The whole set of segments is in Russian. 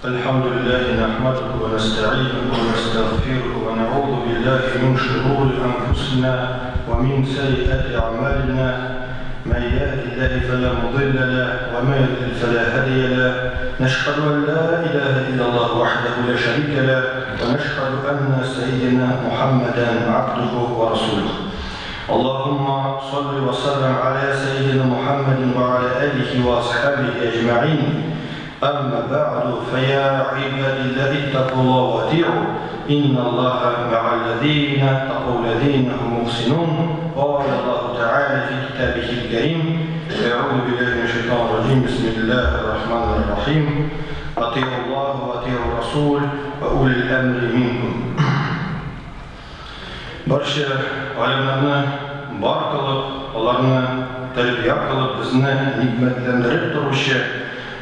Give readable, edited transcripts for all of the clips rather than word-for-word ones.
الحمد لله نحمده ونستعينه ونستغفره ونعوذ بالله من شرور أنفسنا ومن سيئات أعمالنا. من يهد الله فلا مضل له ومن يضلل فلا هادي له. نشهد أن لا إله إلا الله وحده لا شريك له ونشهد أن سيدنا محمدا عبده ورسوله. اللهم صل وسلم على سيدنا محمد وعلى آله وأصحابه أجمعين. أما بعد فيا عباد الله اتقوا الله وأطيعوا إن الله مع الذين اتقوا الذين هم محسنون. قال الله تعالى في كتابه الكريم: أعوذ بالله من الشيطان الرجيم بسم الله الرحمن الرحيم. أطيعوا الله وأطيعوا الرسول وأولي الأمر منكم. Barcha alimlarni bar qilib, ularni tarbiya qilib, bizni ne'matlantirib turuvchi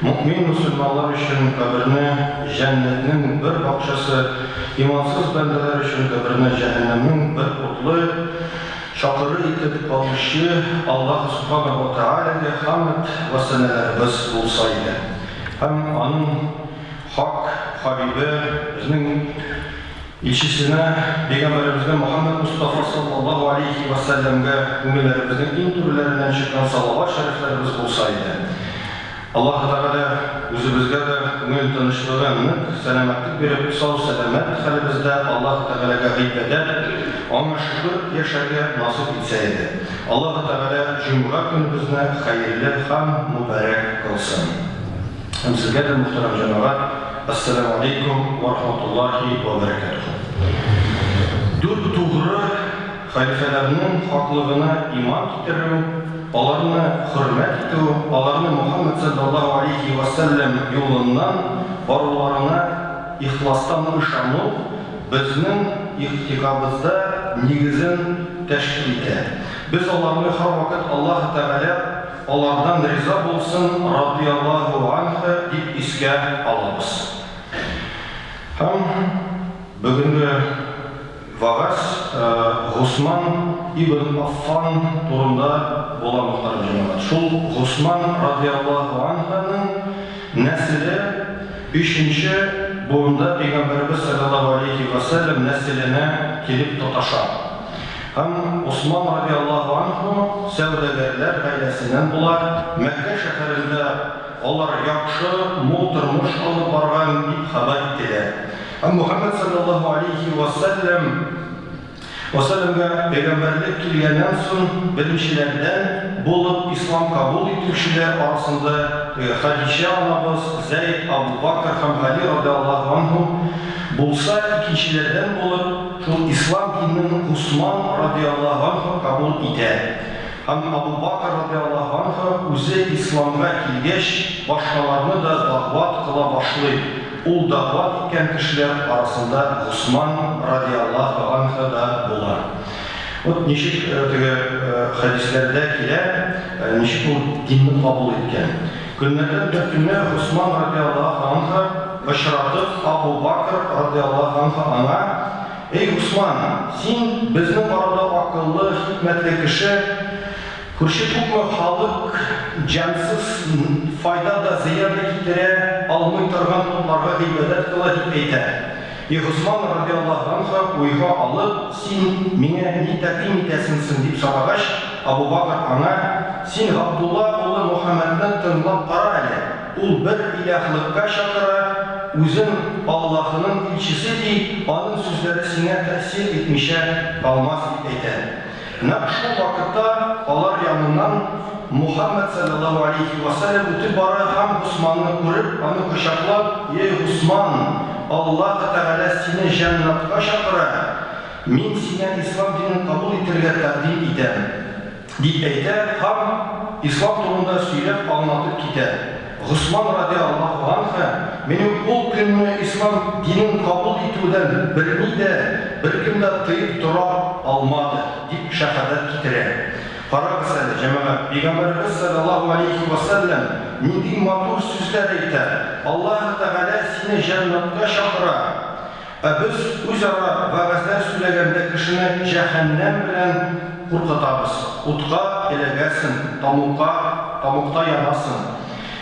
mu'min musulmonlar uchun qabrni jannatning bir bog'chasi, imonsiz bandalar uchun qabrni jahannamning bir o'tli chaqiri etib qolishi Alloh subhanahu va taolaga hamd va sanolarimiz bo'lsa edi. Ham uning haq habibi bizning elchisine Peygamberimizden Muhammed Mustafa sallallahu aleyhi ve sellem'e ümmetlerimizin in türlerinden çıkan salavat şeriflerimiz olsaydı. Allah Teala özümüzde de ümmet tanıştığını selametlik verip sağ selamet halimizde Allah Teala'ya gıybede ama şükür yaşarıya nasip etseydi. Allah Teala cumhuriyet günümüzde hayırlı ham mübarek kılsın. Hem sizler de muhterem cemaat, Assalamu alaikum wa rahmatullahi wa barakatuh. Dört doğru halifelerinin haklılığına iman getirip, onlarını hürmet etip, onlarını Muhammed sallallahu aleyhi ve sellem yolundan varlarına ihlastan ışanıp, bizning ihtikabımızda negizin teşkil eder. Biz onlarını her vakit Allah Teala onlardan rıza olsun, radiyallahu anhu deyip iske alırız. Hem bugünkü vaaz Osman ibn Affan turunda olan muhtarım cemaat. Şul Osman radiyallahu anhu'nun nesli 5. boyunda Peygamberimiz sallallahu aleyhi ve sellem nesline gelip tutaşar. Hem Osman radiyallahu anhu sevdelerler ailesinden bular. Mekke şehirinde onlar yakşı, mol turmuş alıp bargan deyip haber ettiler. Hem Muhammed sallallahu aleyhi ve sellem'e peygamberlik kilgenden son bilimçilerden bulup İslam kabul etmişler arasında Hadice anamız, Zeyd, Abu Bakr, Ali radiyallahu anhu bulsa ikincilerden bulup şu İslam dininin Osman radiyallahu anhu kabul eder. Hem Abu Bakr radiyallahu anhu özü İslam'a kilgeç başkalarını da davat kıla başlayıp o davat etken kişiler arasında Osman radiyallahu anhu da bular. O neşik hadislerde kiler, neşik o dinini kabul etken. Günlerden bir günde Osman radiyallahu anhu başaratıp Abu Bakr radiyallahu anhu ana: "Ey Osman, sen bizim arada akıllı, hikmetli kişi, Kurşi hukmu halk cansız fayda da ziyan etire almay turgan to'plarga g'iybat qila deb aytadi. Ey Osman radiyallahu anhu o'yga olib, sen menga ne taqdim etasan deb so'ragach, Abu Bakr ana: "Sen Abdullah o'g'li Muhammaddan tinglab qara ele. U bir ilahlikka chaqira, o'zin Allohning elchisi deyip, onun so'zlari senga ta'sir etmisha qolmas" deb aytadi. Şu vakitte onlar yanından Muhammed sallallahu aleyhi ve sellem ötüp bara hem Osman'ı görüp, onu kuşaklap: "Ey Osman, Allah Teala seni cennet'e çağıra, men seni İslam dinini kabul etirge takdim ederim" deyip aytar, hem İslam turunda söylep anlatıp gider. Osman radiyallahu anhu benim bu günü İslam dinini kabul etüden birini de bir günde tıyıp tura almadı deyip şehadet getirir. Qarag'ısaydı cemaat, Peygamberimiz sallallahu aleyhi ve sellem nidi matur sözler aytar: "Allah Teala seni cennet'e çağıra." Biz o'zaro vaazlar söylaganda kishini cehennem bilan qo'rqitamiz. O'tqa ilagasin, tamuqqa yanasın.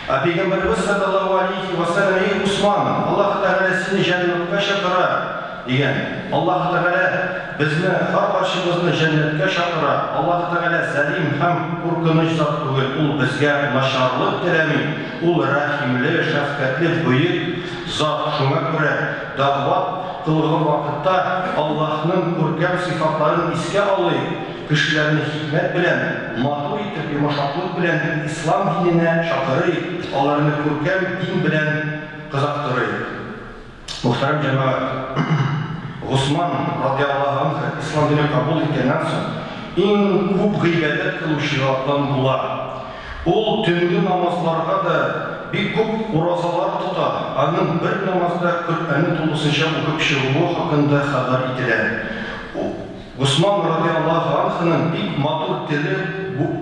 Peygamberimiz sallallahu aleyhi ve sellem ey Osman, Allah Teala seni cennetке çağırar diyen. Allah Teala bizni her başımızını cennetке çağırar. Allah Teala zalim hem korkunç zat değil. Ul bizge naşarlık dilemi. Ul rahimli, şefkatli, büyük zat. Şuna göre davat kılgın vakitte Allah'ın görkem sıfatlarını iske alayım. Kişilerini hikmet bilen, matur itip, yumuşaklık bilen İslam dinine çakırıyıp, onlarını görkem din bilen kızaktırıyıp. Muhterem cemaat, Osman radıyallahu anh İslam dini kabul ettiğinden sonra en көп gıybedet kılışılardan bular. Ol tündü namazlarga da bir көп urazalar tutar. Anın bir namazda Kur'an'ı tolusunca okuyup çıkığı hakkında haber itiler. Osman radıyallahu anh'ın ilk matur dili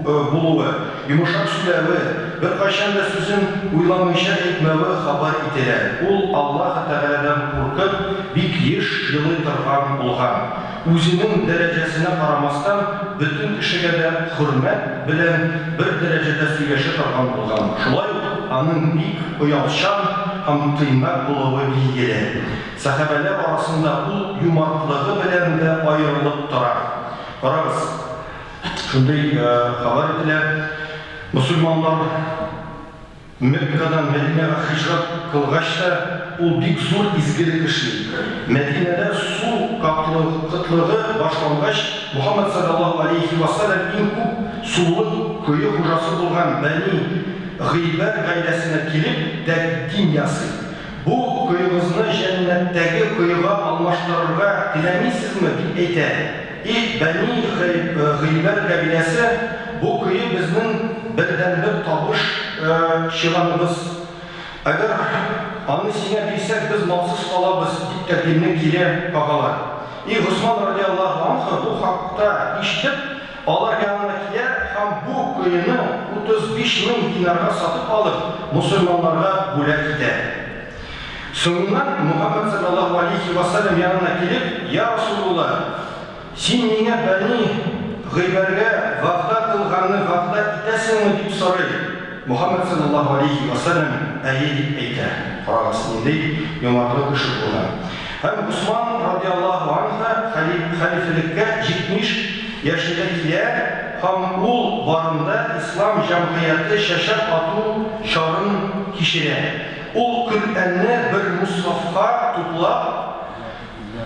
buluğu, yumuşak söylevi, bir kaşanda sözün uylamayışa etmevi haber itiler. Ol Allah Teala'dan korkup bir yaş yılı tırgan olgan. Özünün derecesine karamastan bütün kişiye de hürmet bilen bir derecede söyleşi tırgan olgan. Şulay anın ilk uyalışan hem kıymak buluğu bilgili. Sahabeler arasında bu yumarklığı bilen de ayrılıp durar. Karagız, şunday haber ediler, Müslümanlar Mekke'den Medine'ye hicret kılgaçta o bir zor izgili kişi. Medine'de su kıtlığı başlangaç Muhammed sallallahu aleyhi ve sellem en көп sulu köyü hocası bulgan Beni Gıyber gailesine gelip de din yasın. Bu köyümüzünü cennetteki köyüge almıştırırga dilemişsiz mi? Eyte. Beni Gıyber kabilesi bu köyü bizim birden bir tabuş şivanımız. Eğer anı sine bilsek biz malsız kalabız, diktatörlüğüne geri kakalar. Osman radıyallahu anh bu hakta işitip, onlar yanındakiler hem bu köyünü 35 bin dinarga satıp alıp Müslümanlara bölek eder. Sonundan Muhammed sallallahu aleyhi ve sellem yanına gelip, Ya Resulullah, sen yine beni gıyberge vaqta kılganını vaqta itesin mi deyip soruyor. Muhammed sallallahu aleyhi ve sellem ayet eyter. Karagısın deyip yumarklı kışık olan. Hem Osman radıyallahu anh'a halifelikке 70 yaşındakiler hem ul varında İslam cemiyeti şaşak atu şarın kişiler. O Kur'an'ı bir mushafga tutlap,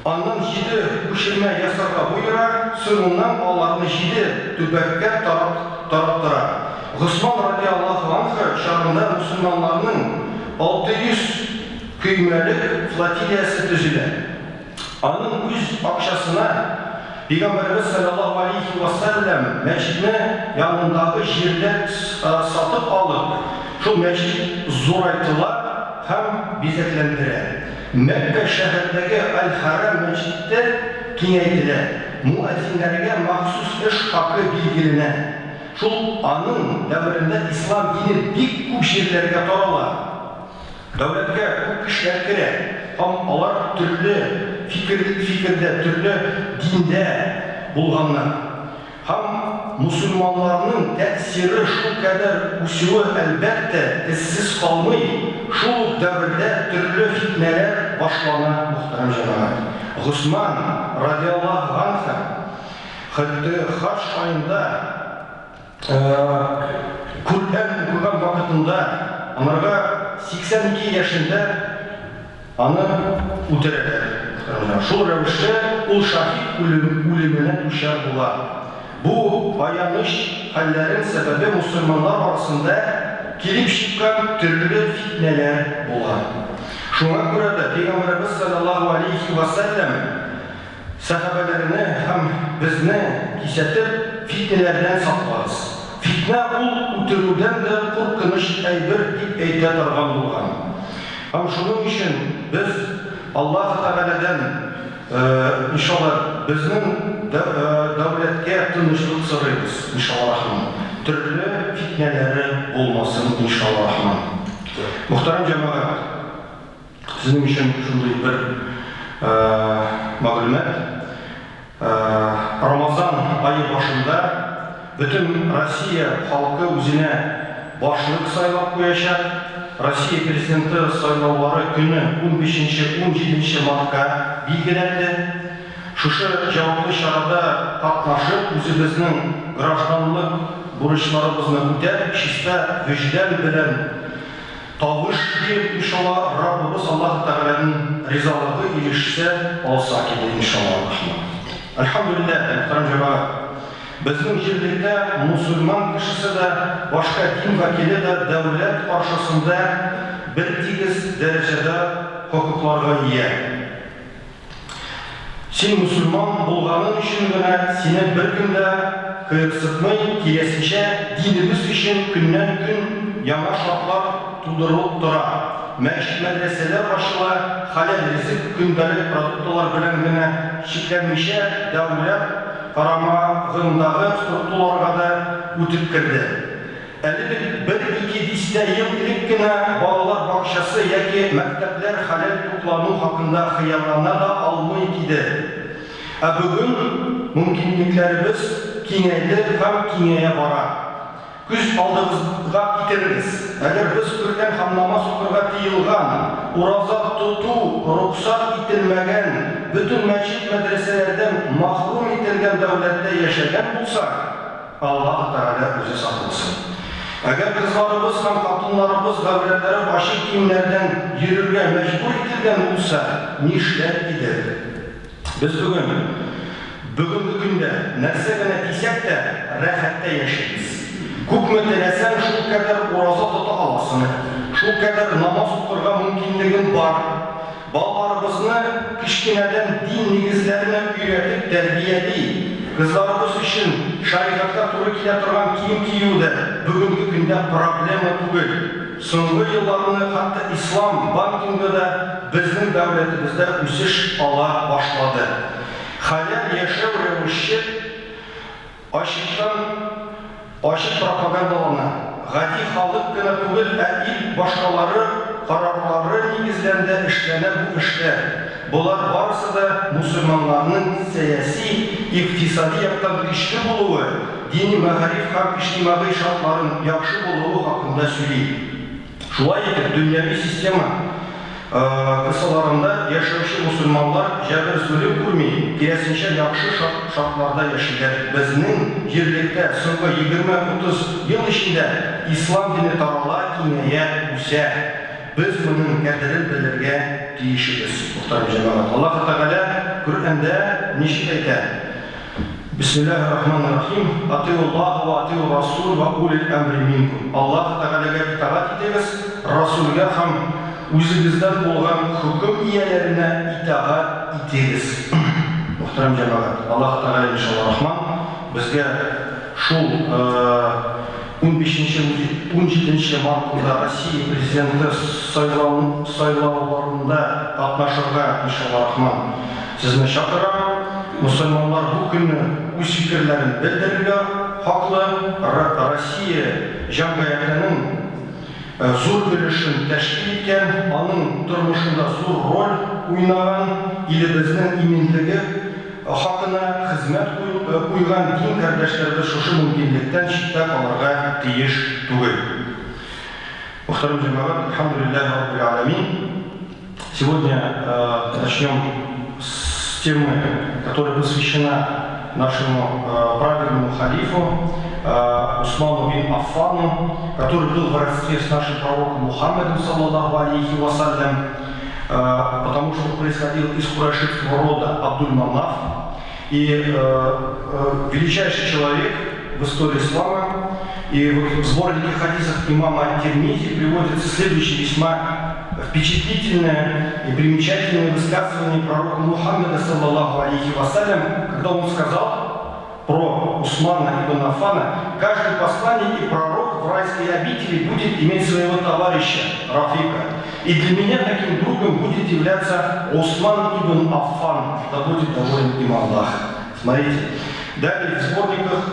andan 7 üşürme yasarga buyurar, sonundan onlarını 7 tübekke taraptırar. Osman radıyallahu anh şarında Müslümanlarının 600 kıymelik flotiliyası düzüler. Anın 100 akşasına Peygamberimiz sallallahu aleyhi ve sellem meçhine yanındaki yerler satıp alıp, şu meçhid zoraytılar hem bizeklendiler. Mekke şehrindeki El-Haram meçhidde kengeytiler. Muezzinlerine mahsus iş hakkı bilgiline. Şu anın devrinde İslam dini dik bu şehirlerine taralar. Devletke bu kişiler kire. Hem onlar türlü fikirde, türlü dinde bulganlar. Hem Müslümanların tesiri şu kadar usulü elbette eşsiz kalmayı, şu devirde türlü fitneler başlana muhterem cemaat. Osman radıyallahu anh Haç ayında Kur'an okuyan vakitinde onlara 82 yaşında anı utereder. Şu revişte o şahit ölümüne düşer bular. Bu yanlış hallerin sebebi Müslümanlar arasında gelip çıkan türlü fitneler bular. Şuna göre de Peygamberimiz sallallahu aleyhi ve sellem sahabelerini hem bizni hissetip fitnelerden saklarız. Fitne ol uturuden de korkunç bir eytedargan bulgan. Hem şunun için biz Allah Teala'dan inşallah bizim devletke tınışlık soruyoruz inşallah rahman. Türlü fitneleri olmasın inşallah rahman. Muhterem cemaat, sizin için şunday bir malumat. Ramazan ayı başında bütün Rusya halkı özüne başlık saylap koyacak. Россия президенті сайлаулары күні 15-17 мартқа белгіленді. Шушы жауаплы шарада катнашып, үзебезнең гражданлык бурычларыбызны үтәп, чиста вөҗдан белән тавыш биреп, иншалла, Раббыбыз Аллаһ Тәгаләнең ризалыгы ирешсә, алса килә, иншалла. Әлхәмдүлилләһ, мөхтәрәм җәмәгать. Безнең җирлектә мусульман кешесе дә, башка дин вәкиле дә дәүләт каршысында бер тигез дәрәҗәдә хокукларга ия. Син мусульман булганың өчен генә сине бер көндә кыерсытмый, киресенчә динебез өчен көннән-көн яңа шартлар тудырылып тора. Мәчет, мәдрәсәләр ачыла, халал ризык, көндәлек продуктлар белән генә чикләнмичә, дәүләт карамагындагы структураларга да үтеп керде. Әле бер-ике дистә ел элек кенә балалар бакчасы яки мәктәпләр халал туклану хакында хыяллана да алмый иде. Ә бүген мөмкинлекләребез киңәйде һәм киңәя бара. Күз алдыбызга китерегез. Әгәр без күргән һәм намаз укырга тыелган, ураза тоту рөхсәт ителмәгән, бөтен мәчет мәдрәсәләрдән мәхрүм ителгән дәүләттә яшәгән булсак, Аллаһ Тәгалә үзе сакласын. Әгәр кызларыбыз һәм хатыннарыбыз гаурәтләре ачык киемнәрдән йөрергә мәҗбүр ителгән булса, нишләр иде? Без бүгенге көндә нәрсә генә тисәк тә рәхәттә яшәйбез. Күпме теләсәң, шул кадәр ураза тота аласың, шул кадәр намаз укырга мөмкинлегең бар. Балаларыбызны кичкенәдән дин нигезләренә өйрәтеп тәрбияли. Кызларыбыз өчен шәригатькә туры килә торган кием кию дә бүгенге көндә проблема түгел. Соңгы елларны хәтта ислам банкингы да безнең дәүләтебездә үсеш ала башлады. Халал яшәү рәвеше ачык пропагандалана. Гади халык кына түгел, ә ил башкалары карарлары нигезләрендә эшләнә бу эшләр. Булар барысы да мусульманларның сәяси, икътисади яктан көчле булуы, дини мәгариф һәм иҗтимагый шартларын яхшы булуы хакында сөйли. Шулай итеп, дөньяви система кысаларында яшәүче мусульманлар җәбер zulm күрми, киресенчә яхшы шартларда яшиләр. Безнең җирлектә соңгы 20-30 ел эчендә ислам дине тарала, киңәя, үсә. Biz bunun qədərini bilirgə deyişimiz. Muhtarım cəmaət. Allah Teala Qur'anda nişid etər. Bismillahirrahmanirrahim. Atiullah və atiur Rasul və ulil əmri minkum. Allah Teala'ya itaat ediniz, Rasulga ham özünüzdən bolğan hökm iyələrinə itaat ediniz. Muhtarım cəmaət. Allah Teala inşallah Rahman bizə şul 15-17 мартында Россия президенті сайлауларында катнашырга иншалла Рахман сезне чакыра. Мусульманлар бу көнне үз фикерләрен белдерергә хаклы. Россия җәмгыятенең зур өлешен тәшкил иткән, аның тормышында зур роль уйнаган, илебезнең иминлеге хакына хезмәт куйган дин кардәшләребез шушы мөмкинлектән читтә калырга тиеш түгел. Мөхтәрәм җәмәгать, алхамдулиллаһи раббил алямин. Сегодня начнем с темы, которая посвящена нашему праведному халифу Усману бин Аффану, который был в родстве с нашим пророком Мухаммедом, саллаллаху алейхи вассалям, потому что он происходил из курайшитского рода Абдуль-Манаф. И величайший человек в истории ислама. И в сборнике хадисов имама Тирмизи приводится следующее весьма впечатлительное и примечательное высказывание пророка Мухаммеда, саллаллаху алейхи вассалям, когда он сказал про Усмана ибн Аффана: каждый посланник и пророк в райской обители будет иметь своего товарища, Рафика. И для меня таким другом будет являться Усман ибн Аффан, да будет доволен им Аллах. Смотрите. Далее в сборниках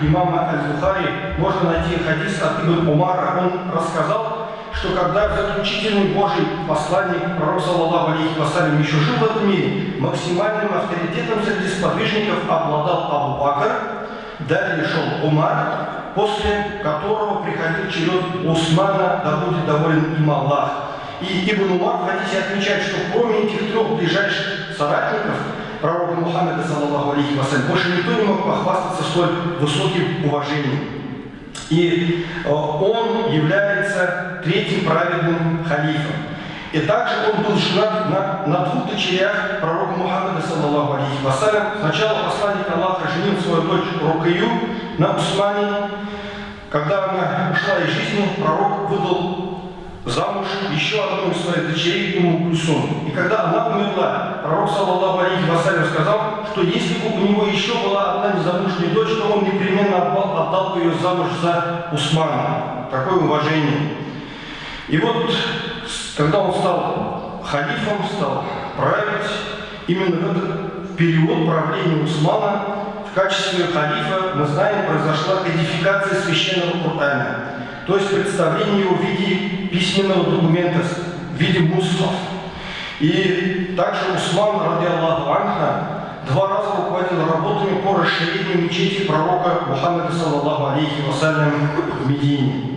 имама Аль-Бухари можно найти хадис от Ибн Умара. Он рассказал, что когда заключительный Божий посланник, пророк саллаллаху алейхи вассалям, еще жил в этом мире, максимальным авторитетом среди сподвижников обладал Абу Бакр, далее шел Умар, после которого приходил черед Усмана, да будет доволен им Аллах. И Ибн Умар в хадисе отмечает, что кроме этих трех ближайших соратников пророка Мухаммеда, саллаллаху алейхи вассалям, больше никто не мог похвастаться столь высоким уважением. И он является третьим праведным халифом. И также он был женат на двух дочерях пророка Мухаммеда, саллаллаху алейхи вассалям. Сначала посланник Аллаха женил свою дочь Рукаю на Усмане. Когда она ушла из жизни, пророк выдал замуж еще одну из своих дочерей, Умму Кульсум. И когда она умерла, пророк, саллаллаху алейхи вассалям, сказал, что если бы у него еще была одна незамужняя дочь, то он непременно отдал бы ее замуж за Усмана. Такое уважение. И вот, когда он стал халифом, стал править, именно в этот период правления Усмана в качестве халифа, мы знаем, произошла кодификация священного Корана. То есть представление его в виде письменного документа, в виде мусхаф. И также Усман, ради Аллаху анха, 2 раза руководил работами по расширению мечети пророка Мухаммеда, саллаллаху алейхи вассалям, в Медине.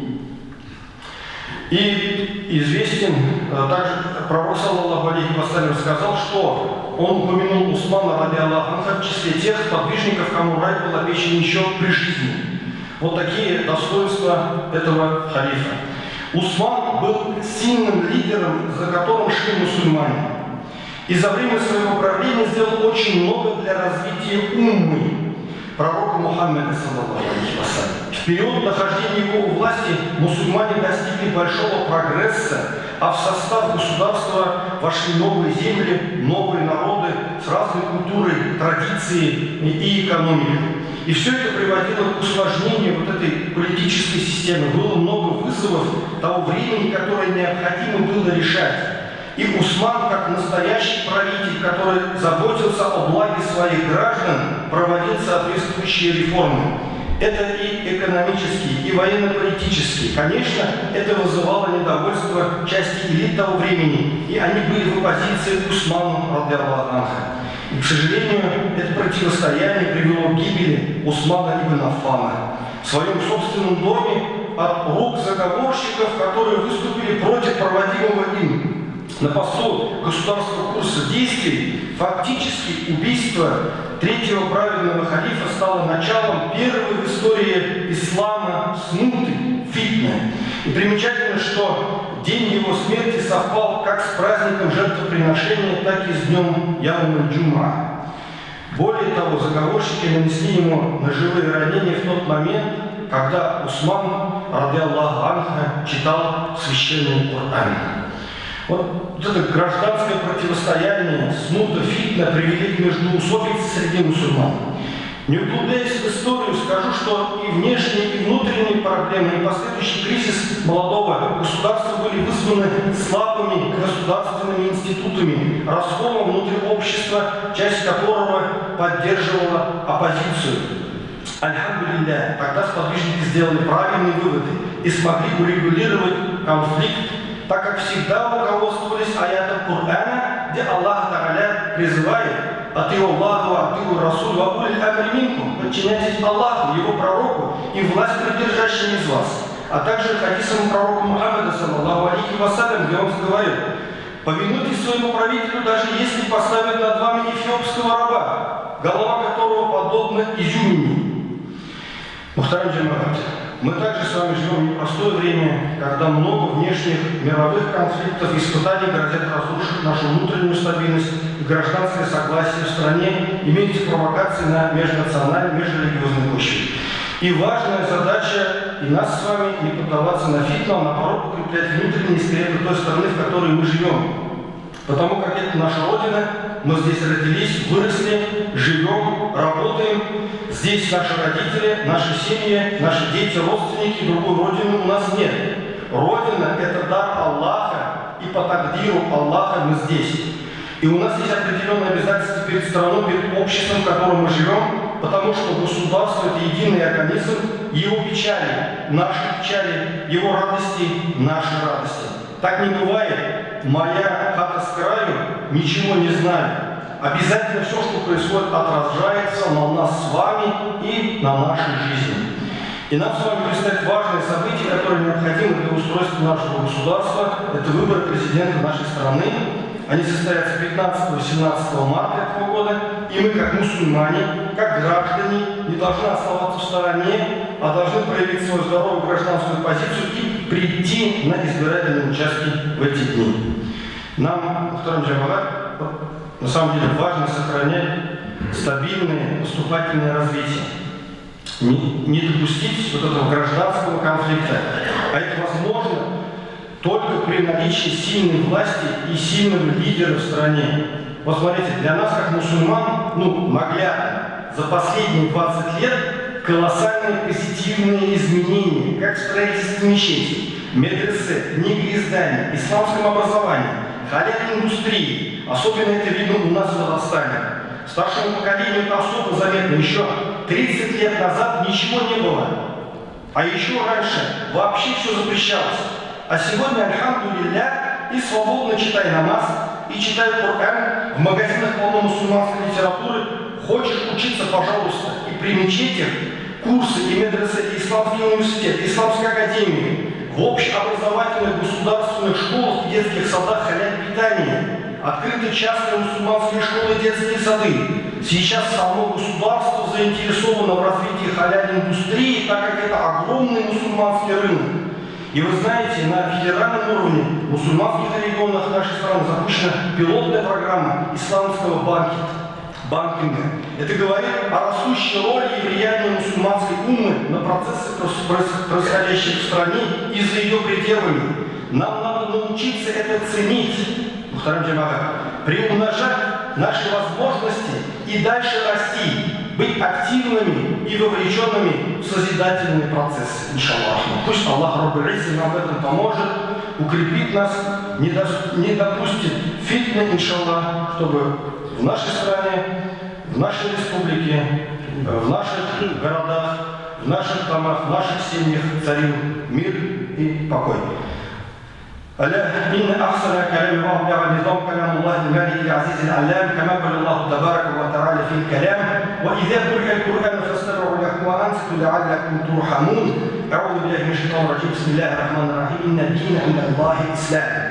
И известен также пророк, саллаллаху алейхи вассалям, сказал, что он упомянул Усмана, ради Аллаху анха, в числе тех сподвижников, кому рай был обещан еще при жизни. Вот такие достоинства этого халифа. Усман был сильным лидером, за которым шли мусульмане. И за время своего правления сделал очень много для развития уммы пророка Мухаммеда, саллаллаху алейхи вассалям. В период нахождения его у власти мусульмане достигли большого прогресса, а в состав государства вошли новые земли, новые народы с разной культурой, традицией и экономикой. И все это приводило к усложнению вот этой политической системы. Было много вызовов того времени, которое необходимо было решать. И Усман, как настоящий правитель, который заботился о благе своих граждан, проводил соответствующие реформы. Это и экономические, и военно-политические. Конечно, это вызывало недовольство части элит того времени, и они были в оппозиции к Усману, ради Аллаха анха. И, к сожалению, это противостояние привело к гибели Усмана ибн Аффана в своем собственном доме от рук заговорщиков, которые выступили против проводимого им на посту государственного курса действий. Фактически убийство третьего праведного халифа стало началом первой в истории ислама смуты, фитны. И примечательно, что день его смерти совпал как с праздником жертвоприношения, так и с днем Яум-аль-Джум'а. Более того, заговорщики нанесли ему ножевые ранения в тот момент, когда Усман, ради Аллаха анха, читал священный Коран. Вот это гражданское противостояние, смута, фитна привели к междоусобице среди мусульман. Не углубляясь в историю, скажу, что и внешние, и внутренние проблемы, и последующий кризис молодого государства были вызваны слабыми государственными институтами, расколом внутри общества, часть которого поддерживала оппозицию. Альхамдулилля, тогда сподвижники сделали правильные выводы и смогли урегулировать конфликт, так как всегда руководствовались аятом Корана, где Аллах Та'аля призывает: «Атиу Аллаху, атиу Расулю, ва улил амри минкум», подчиняйтесь Аллаху, Его пророку и власть придержащим из вас. А также хадисом пророка Мухаммеда, саллаллаху алейхи вассалям, где он говорит: «Повинуйтесь своему правителю, даже если поставят над вами эфиопского раба, голова которого подобна изюмине». Мухтарам джамаат, мы также с вами живем в непростое время, когда много внешних мировых конфликтов и испытаний грозят разрушить нашу внутреннюю стабильность и гражданское согласие в стране, имеются провокации на межнациональной, межрелигиозной почве. И важная задача и нас с вами не поддаваться на фитну, а наоборот укреплять внутренние скрепы той страны, в которой мы живем. Потому как это наша Родина, мы здесь родились, выросли, живем, работаем. Здесь наши родители, наши семьи, наши дети, родственники, другой Родины у нас нет. Родина – это дар Аллаха, и по тагдиру Аллаха мы здесь. И у нас есть определенные обязательства перед страной, перед обществом, в котором мы живем, потому что государство – это единый организм, его печали, наши печали, его радости, наши радости. Так не бывает. Моя хата с краю, ничего не знаю. Обязательно все, что происходит, отражается на нас с вами и на нашей жизни. И нам с вами предстоят важные события, которые необходимы для устройства нашего государства. Это выборы президента нашей страны. Они состоятся 15-17 марта этого года. И мы, как мусульмане, как граждане, не должны оставаться в стороне, а должны проявить свою здоровую гражданскую позицию и прийти на избирательные участки в эти дни. Нам, второй джамагат, на самом деле важно сохранять стабильное поступательное развитие. Не допустить вот этого гражданского конфликта. А это возможно только при наличии сильной власти и сильного лидера в стране. Вот смотрите, для нас, как мусульман, наглядно, за последние 20 лет колоссальные позитивные изменения, как в строительстве мечетей, медресе, книгоизданий, исламском образовании, халяльной индустрии. Особенно это видно у нас в Казахстане. Старшему поколению это особо заметно. Еще 30 лет назад ничего не было. А еще раньше вообще все запрещалось. А сегодня, альхамдулилля, и свободно читай намаз, и читай Коран, в магазинах полно мусульманской литературы. Хочешь учиться, пожалуйста. И при мечетях курсы, и медресе, и исламский университет, и исламская академия, в общеобразовательных государственных школах и детских садах халяль питания. Открыты частные мусульманские школы и детские сады. Сейчас само государство заинтересовано в развитии халяльной индустрии, так как это огромный мусульманский рынок. И вы знаете, на федеральном уровне в мусульманских регионах нашей страны запущена пилотная программа исламского банкинга. Это говорит о растущей роли и влиянии мусульманской уммы на процессы, происходящие в стране и за ее пределами. Нам надо научиться это ценить. Приумножать наши возможности и дальше расти, быть активными и вовлеченными в созидательные процессы, иншаллах. Пусть Аллах Раббуль Иззи нам в этом поможет, укрепит нас, не допустит фитны, иншаллах, чтобы в нашей стране, в нашей республике, в наших городах, в наших домах, в наших семьях царил мир и покой. ألا إن أحسن كلام الله جعل نظام كلام الله الملك العزيز العلام كما قال الله تبارك وتعالى في الكلام وإذا قرئ القرآن فاستمعوا له وأنصتوا لعلكم ترحمون. أعوذ بالله من الشيطان الرجيم. بسم الله الرحمن الرحيم. إن الدين عند الله الإسلام.